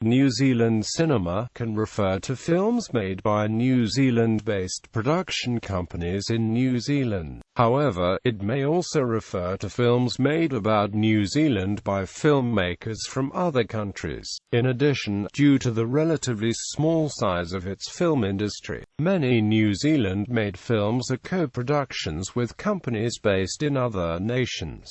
New Zealand cinema can refer to films made by New Zealand-based production companies in New Zealand. However, it may also refer to films made about New Zealand by filmmakers from other countries. In addition, due to the relatively small size of its film industry, many New Zealand-made films are co-productions with companies based in other nations.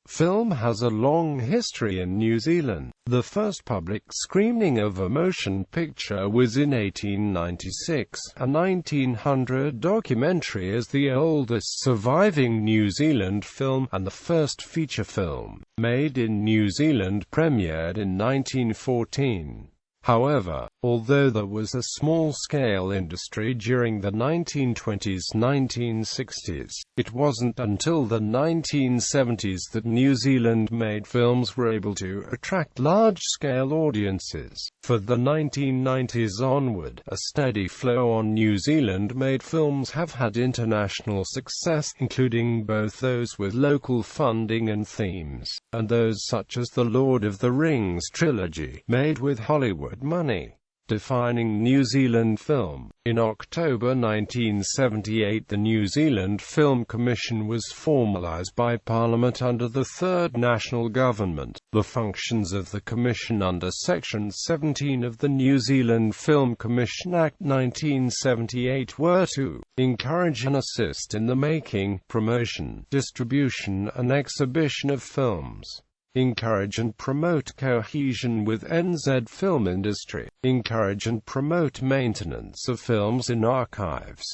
Film has a long history in New Zealand. The first public screening of a motion picture was in 1896. A 1900 documentary is the oldest surviving New Zealand film, and the first feature film made in New Zealand premiered in 1914. However, although there was a small-scale industry during the 1920s–1960s, it wasn't until the 1970s that New Zealand-made films were able to attract large-scale audiences. For the 1990s onward, a steady flow on New Zealand-made films have had international success, including both those with local funding and themes, and those such as the Lord of the Rings trilogy, made with Hollywood money. Defining New Zealand film. In October 1978, the New Zealand Film Commission was formalised by Parliament under the Third National Government. The functions of the Commission under Section 17 of the New Zealand Film Commission Act 1978 were to encourage and assist in the making, promotion, distribution and exhibition of films, encourage and promote cohesion with NZ film industry, encourage and promote maintenance of films in archives.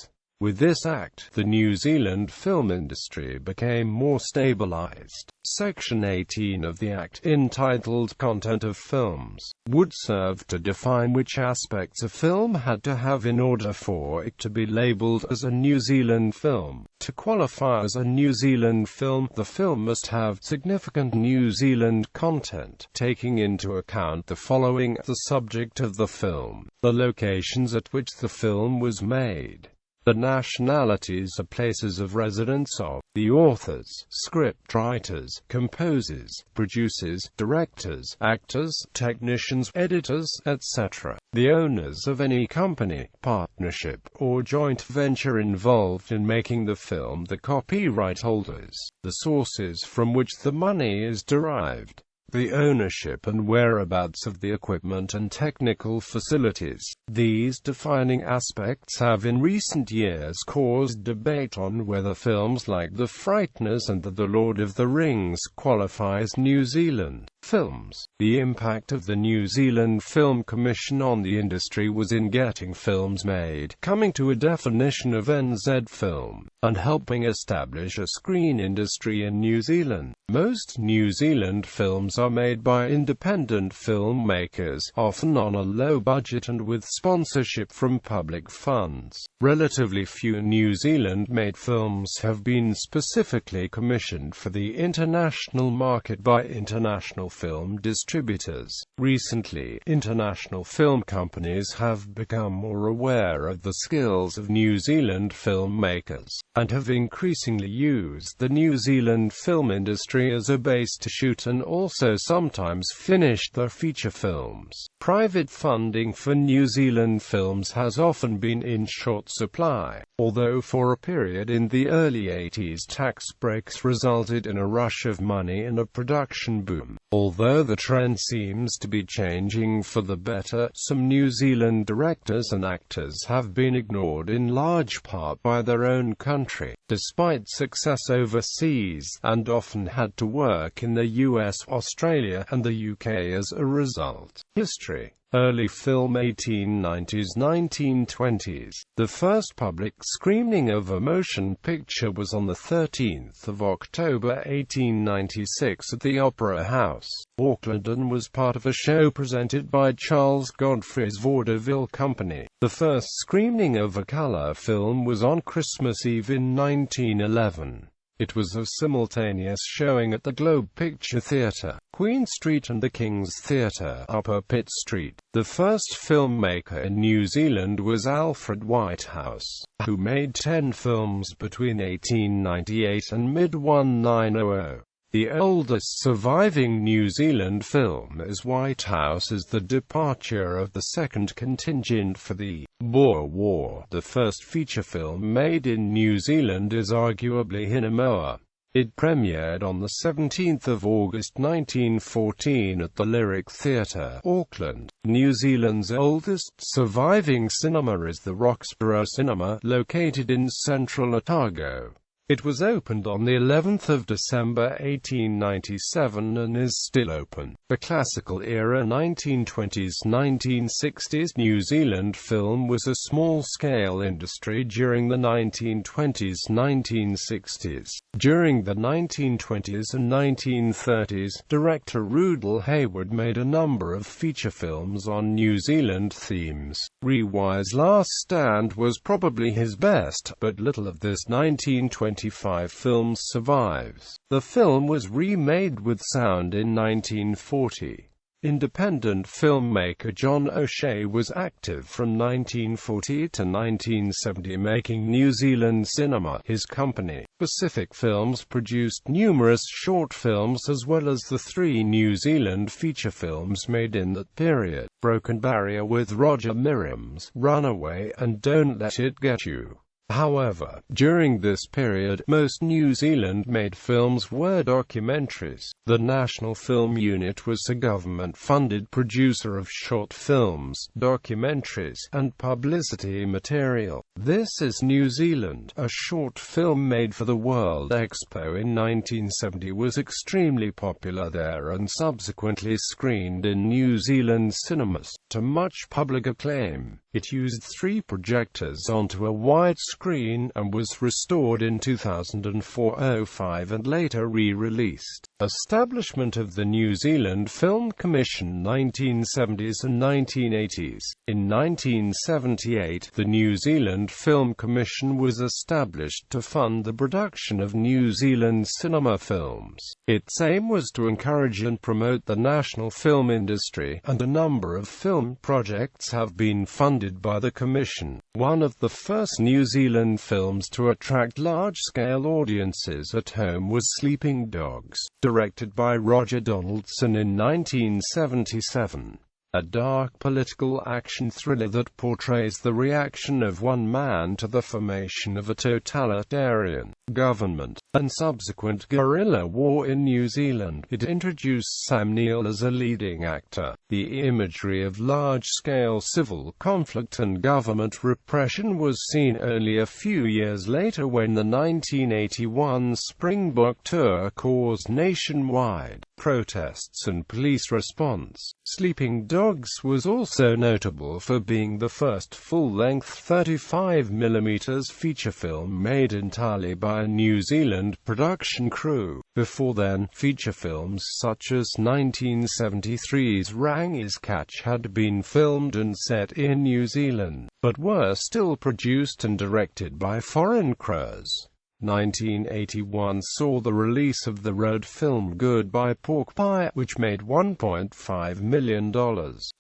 With this act, the New Zealand film industry became more stabilized. Section 18 of the Act, entitled Content of Films, would serve to define which aspects a film had to have in order for it to be labelled as a New Zealand film. To qualify as a New Zealand film, the film must have significant New Zealand content, taking into account the following: the subject of the film, the locations at which the film was made, the nationalities or places of residence of the authors, script writers, composers, producers, directors, actors, technicians, editors, etc., the owners of any company, partnership, or joint venture involved in making the film, the copyright holders, the sources from which the money is derived, the ownership and whereabouts of the equipment and technical facilities. These defining aspects have in recent years caused debate on whether films like The Frighteners and The Lord of the Rings qualify as New Zealand films. The impact of the New Zealand Film Commission on the industry was in getting films made, coming to a definition of NZ film, and helping establish a screen industry in New Zealand. Most New Zealand films are made by independent filmmakers, often on a low budget and with sponsorship from public funds. Relatively few New Zealand-made films have been specifically commissioned for the international market by international film distributors. Recently, international film companies have become more aware of the skills of New Zealand filmmakers, and have increasingly used the New Zealand film industry as a base to shoot and also sometimes finish their feature films. Private funding for New Zealand films has often been in short supply, although for a period in the early 80s tax breaks resulted in a rush of money and a production boom. Although the trend seems to be changing for the better, some New Zealand directors and actors have been ignored in large part by their own country, despite success overseas, and often had to work in the US, Australia, and the UK as a result. History. Early film 1890s–1920s. The first public screening of a motion picture was on 13 October 1896 at the Opera House, Auckland, and was part of a show presented by Charles Godfrey's Vaudeville Company. The first screening of a colour film was on Christmas Eve in 1911. It was a simultaneous showing at the Globe Picture Theatre, Queen Street, and the King's Theatre, Upper Pitt Street. The first filmmaker in New Zealand was Alfred Whitehouse, who made 10 films between 1898 and mid-1900. The oldest surviving New Zealand film is White House as the departure of the second contingent for the Boer War. The first feature film made in New Zealand is arguably Hinamoa. It premiered on 17 August 1914 at the Lyric Theatre, Auckland. New Zealand's oldest surviving cinema is the Roxborough Cinema, located in central Otago. It was opened on the 11th of December 1897 and is still open. The classical era 1920s-1960s New Zealand film was a small-scale industry during the 1920s-1960s. During the 1920s and 1930s, director Rudel Hayward made a number of feature films on New Zealand themes. Rewire's Last Stand was probably his best, but little of this 1925 film survives. The film was remade with sound in 1940. Independent filmmaker John O'Shea was active from 1940 to 1970 making New Zealand cinema his company. Pacific Films produced numerous short films as well as the 3 New Zealand feature films made in that period: Broken Barrier with Roger Miriams, Runaway, and Don't Let It Get You. However, during this period, most New Zealand-made films were documentaries. The National Film Unit was a government-funded producer of short films, documentaries, and publicity material. This is New Zealand. A short film made for the World Expo in 1970 was extremely popular there and subsequently screened in New Zealand cinemas, to much public acclaim. It used 3 projectors onto a wide screen and was restored in 2004-05 and later re-released. Establishment of the New Zealand Film Commission 1970s and 1980s. In 1978, the New Zealand Film Commission was established to fund the production of New Zealand cinema films. Its aim was to encourage and promote the national film industry, and a number of film projects have been funded by the Commission. One of the first New Zealand films to attract large-scale audiences at home was Sleeping Dogs, directed by Roger Donaldson in 1977. A dark political action thriller that portrays the reaction of one man to the formation of a totalitarian government, and subsequent guerrilla war in New Zealand. It introduced Sam Neill as a leading actor. The imagery of large-scale civil conflict and government repression was seen only a few years later when the 1981 Springbok tour caused nationwide protests and police response. Sleeping Dogs was also notable for being the first full-length 35mm feature film made entirely by a New Zealand production crew. Before then, feature films such as 1973's Rangi's Catch had been filmed and set in New Zealand, but were still produced and directed by foreign crews. 1981 saw the release of the road film Goodbye Pork Pie, which made $1.5 million.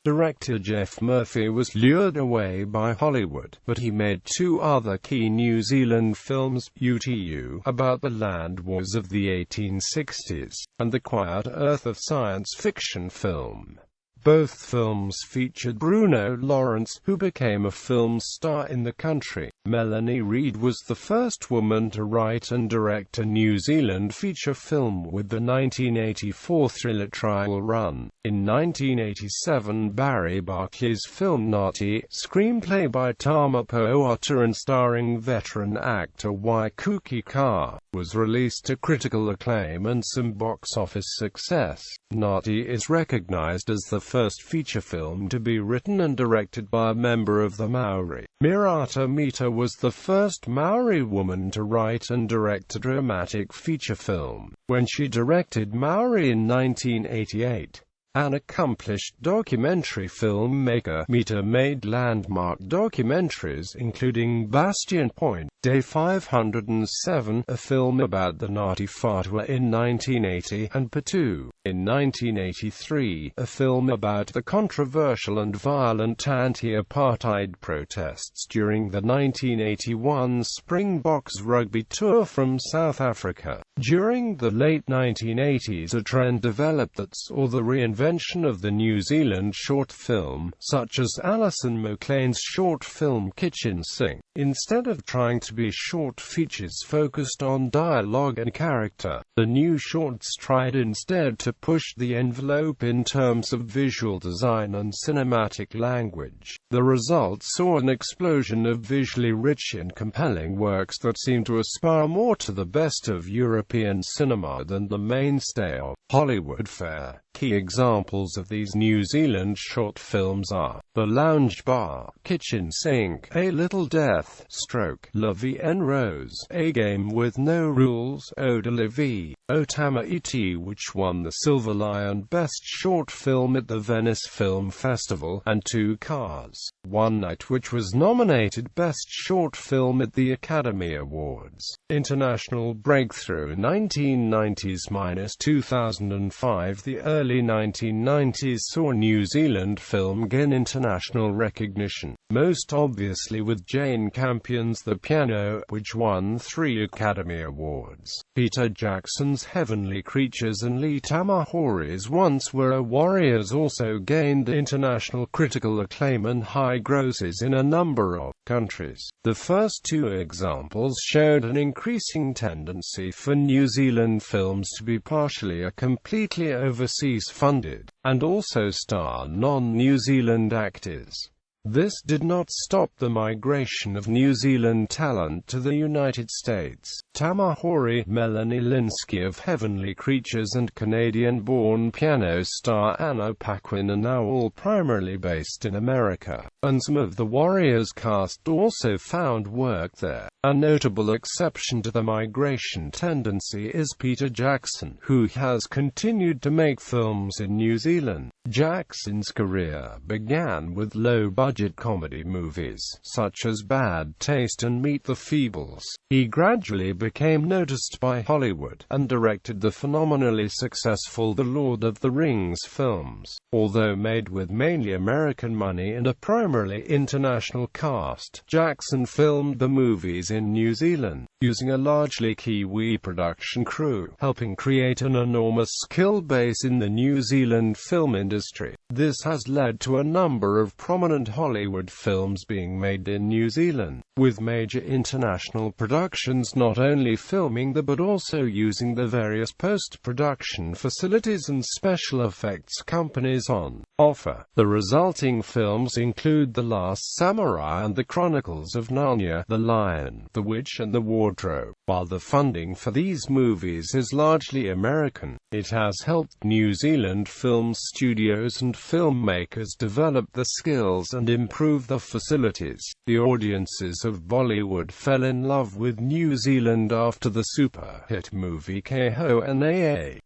Director Jeff Murphy was lured away by Hollywood, but he made 2 other key New Zealand films, UTU, about the land wars of the 1860s, and The Quiet Earth, of science fiction film. Both films featured Bruno Lawrence, who became a film star in the country. Melanie Reid was the first woman to write and direct a New Zealand feature film with the 1984 thriller Trial Run. In 1987, Barry Barclay's film Ngāti, screenplay by Tama Poata and starring veteran actor Waikuki Ka, was released to critical acclaim and some box office success. Ngāti is recognized as the first feature film to be written and directed by a member of the Maori. Mirata Mita was the first Maori woman to write and direct a dramatic feature film, when she directed Maori in 1988. An accomplished documentary filmmaker, Mita made landmark documentaries including Bastion Point, Day 507, a film about the Nati Fatwa in 1980, and Patu, in 1983, a film about the controversial and violent anti-apartheid protests during the 1981 Springboks rugby tour from South Africa. During the late 1980s, a trend developed that saw the reinvention of the New Zealand short film, such as Alison McLean's short film Kitchen Sink. Instead of trying to be short features focused on dialogue and character, the new shorts tried instead to push the envelope in terms of visual design and cinematic language. The result saw an explosion of visually rich and compelling works that seemed to aspire more to the best of European cinema than the mainstay of Hollywood fare. Key examples of these New Zealand short films are The Lounge Bar, Kitchen Sink, A Little Death, Stroke, La Vie en Rose, A Game with No Rules, Eau de la Vie, Otama E.T., which won the Silver Lion Best Short Film at the Venice Film Festival, and Two Cars, One Night, which was nominated Best Short Film at the Academy Awards. International breakthrough 1990s–2005. The early 1990s saw New Zealand film gain international recognition, most obviously with Jane Campion's The Piano, which won 3 Academy Awards. Peter Jackson's Heavenly Creatures and Lee Tamahori's Once Were a Warriors also gained international critical acclaim and high grosses in a number of countries. The first 2 examples showed an increasing tendency for New Zealand films to be partially or completely overseas funded, and also star non-New Zealand actors. This did not stop the migration of New Zealand talent to the United States. Tamahori, Melanie Linsky of Heavenly Creatures, and Canadian-born piano star Anna Paquin are now all primarily based in America, and some of the Warriors cast also found work there. A notable exception to the migration tendency is Peter Jackson, who has continued to make films in New Zealand. Jackson's career began with low-budget comedy movies, such as Bad Taste and Meet the Feebles. He gradually became noticed by Hollywood, and directed the phenomenally successful The Lord of the Rings films. Although made with mainly American money and a primarily international cast, Jackson filmed the movies in New Zealand, using a largely Kiwi production crew, helping create an enormous skill base in the New Zealand film industry. This has led to a number of prominent Hollywood films being made in New Zealand, with major international productions not only filming but also using the various post-production facilities and special effects companies on offer. The resulting films include The Last Samurai and The Chronicles of Narnia, The Lion, the Witch and the Wardrobe. While the funding for these movies is largely American, it has helped New Zealand film studios and filmmakers develop the skills and improve the facilities. The audiences of Bollywood fell in love with New Zealand after the super-hit movie K.O.N.A.A.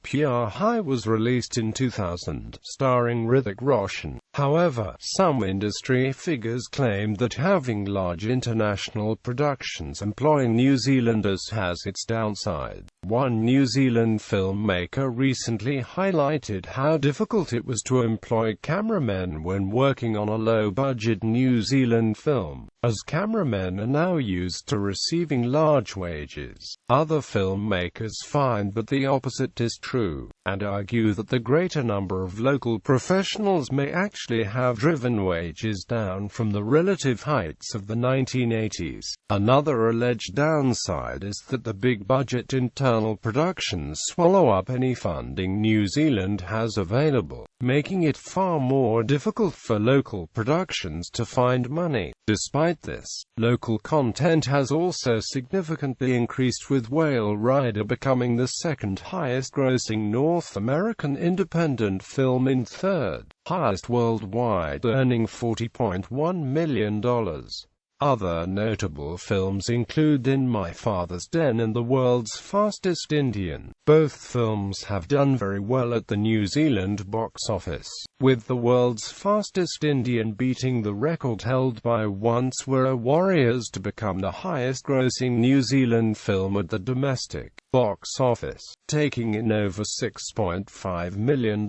Pure High was released in 2000, starring Hrithik Roshan. However, some industry figures claimed that having large international productions employing New Zealanders has its downside. One New Zealand filmmaker recently highlighted how difficult it was to employ cameramen when working on a low-budget New Zealand film, as cameramen are now used to receiving large wages. Other filmmakers find that the opposite is true, and argue that the greater number of local professionals may actually have driven wages down from the relative heights of the 1980s. Another alleged downside is that the big-budget internal productions swallow up any funding New Zealand has available, making it far more difficult for local productions to find money. Despite this, local content has also significantly increased, with Whale Rider becoming the second highest-grossing North American independent film and third highest worldwide, earning $40.1 million. Other notable films include In My Father's Den and The World's Fastest Indian. Both films have done very well at the New Zealand box office, with The World's Fastest Indian beating the record held by Once Were Warriors to become the highest-grossing New Zealand film at the domestic box office, taking in over $6.5 million.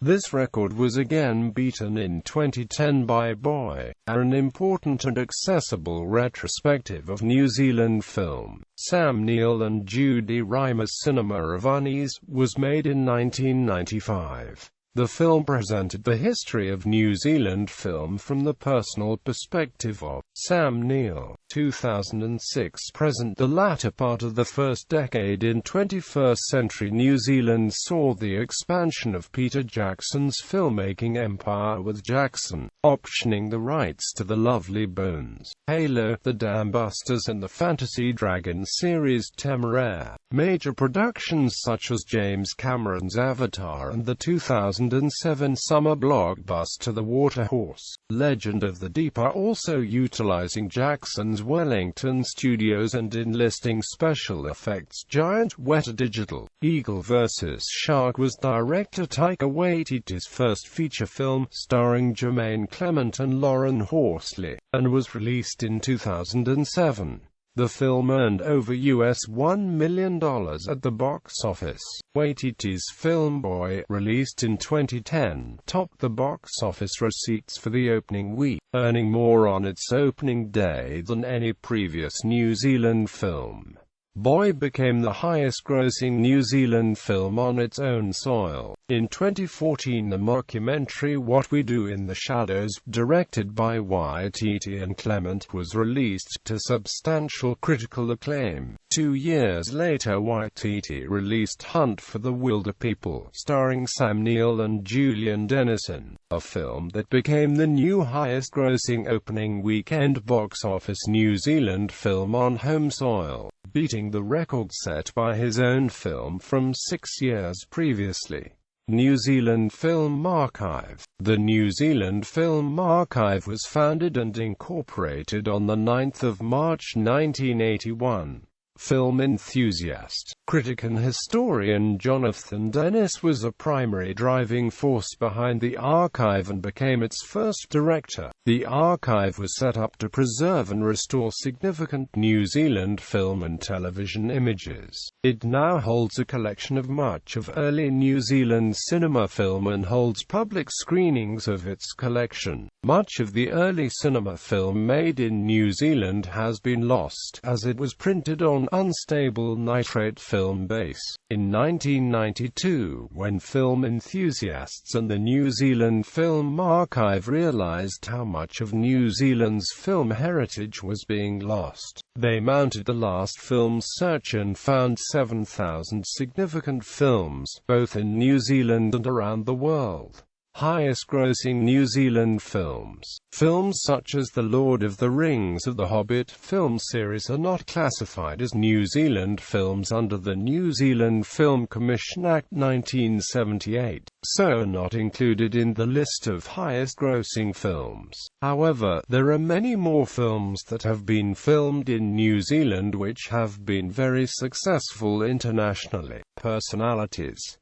This record was again beaten in 2010 by Boy, an important and accessible retrospective of New Zealand film. Sam Neill and Judy Rymer's Cinema of Unease was made in 1995. The film presented the history of New Zealand film from the personal perspective of Sam Neill. 2006 present. The latter part of the first decade in 21st century New Zealand saw the expansion of Peter Jackson's filmmaking empire, with Jackson optioning the rights to The Lovely Bones, Halo, The Dambusters and the fantasy dragon series Temeraire. Major productions such as James Cameron's Avatar and the 2007 summer blockbuster The Waterhorse, Legend of the Deep are also utilizing Jackson's Wellington Studios and enlisting special effects giant Weta Digital. Eagle vs. Shark was director Taika Waititi's first feature film, starring Jermaine Clement and Lauren Horsley, and was released in 2007. The film earned over $1 million at the box office. Waititi's film Boy, released in 2010, topped the box office receipts for the opening week, earning more on its opening day than any previous New Zealand film. Boy became the highest-grossing New Zealand film on its own soil. In 2014, the mockumentary What We Do in the Shadows, directed by Waititi and Clement, was released to substantial critical acclaim. 2 years later, Waititi released Hunt for the Wilder People, starring Sam Neill and Julian Dennison, a film that became the new highest-grossing opening weekend box office New Zealand film on home soil, beating the record set by his own film from 6 years previously. New Zealand Film Archive. The New Zealand Film Archive was founded and incorporated on 9 March 1981. Film enthusiast, critic and historian Jonathan Dennis was a primary driving force behind the archive and became its first director. The archive was set up to preserve and restore significant New Zealand film and television images. It now holds a collection of much of early New Zealand cinema film and holds public screenings of its collection. Much of the early cinema film made in New Zealand has been lost, as it was printed on unstable nitrate film base. In 1992, when film enthusiasts and the New Zealand Film Archive realized how much of New Zealand's film heritage was being lost, they mounted the Last Film search and found 7,000 significant films, both in New Zealand and around the world. Highest-grossing New Zealand films. Films such as The Lord of the Rings or The Hobbit film series are not classified as New Zealand films under the New Zealand Film Commission Act 1978, so are not included in the list of highest-grossing films. However, there are many more films that have been filmed in New Zealand which have been very successful internationally. Personalities.